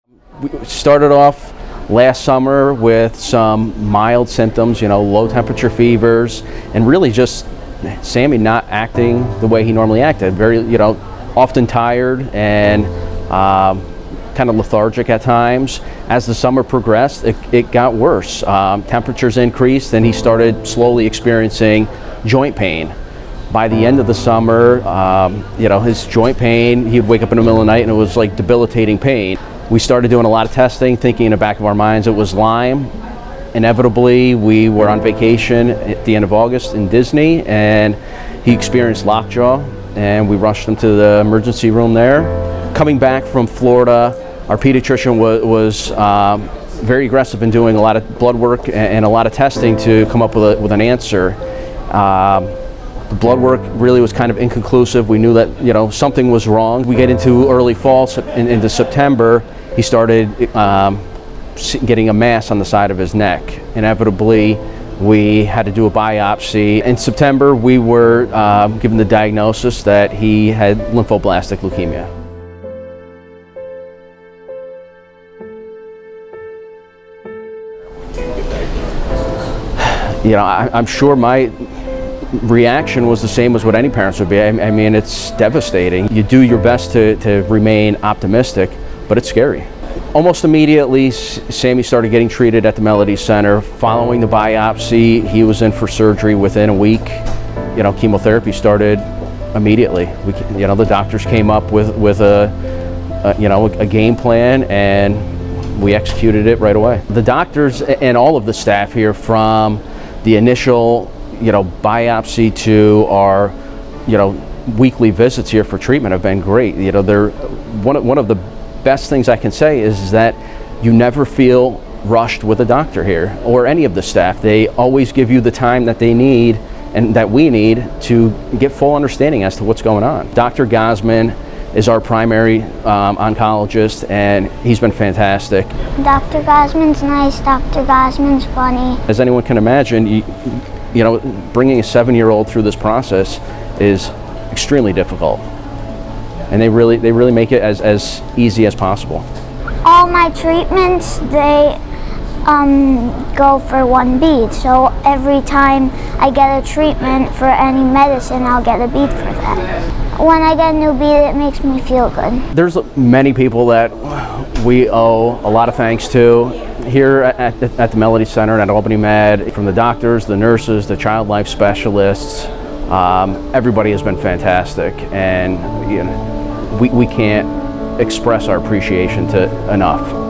We started off last summer with some mild symptoms, low temperature fevers, and really just Sammy not acting the way he normally acted. Very, often tired and kind of lethargic at times. As the summer progressed, it got worse. Temperatures increased and he started slowly experiencing joint pain. By the end of the summer, his joint pain, he'd wake up in the middle of the night and it was like debilitating pain. We started doing a lot of testing, thinking in the back of our minds it was Lyme. Inevitably, we were on vacation at the end of August in Disney and he experienced lockjaw and we rushed him to the emergency room there. Coming back from Florida, our pediatrician was very aggressive in doing a lot of blood work and a lot of testing to come up with an answer. The blood work really was kind of inconclusive. We knew that something was wrong. We get into early fall, into September, he started getting a mass on the side of his neck. Inevitably, we had to do a biopsy. In September, we were given the diagnosis that he had lymphoblastic leukemia. I'm sure my reaction was the same as what any parents would be. I mean, it's devastating. You do your best to remain optimistic, but it's scary. Almost immediately, Sammy started getting treated at the Melody Center. Following the biopsy, he was in for surgery within a week. Chemotherapy started immediately. The doctors came up with a game plan, and we executed it right away. The doctors and all of the staff here, from the initial biopsy to our weekly visits here for treatment, have been great. They're one of the best things I can say is that you never feel rushed with a doctor here or any of the staff. They always give you the time that they need and that we need to get full understanding as to what's going on. Dr. Gosman is our primary oncologist, and he's been fantastic. Dr. Gosman's nice, Dr. Gosman's funny. As anyone can imagine, bringing a 7-year-old through this process is extremely difficult. And they really make it as easy as possible. All my treatments, they go for one bead. So every time I get a treatment for any medicine, I'll get a bead for that. When I get a new bead, it makes me feel good. There's many people that we owe a lot of thanks to here at the Melody Center and at Albany Med, from the doctors, the nurses, the child life specialists. Everybody has been fantastic, and we can't express our appreciation enough.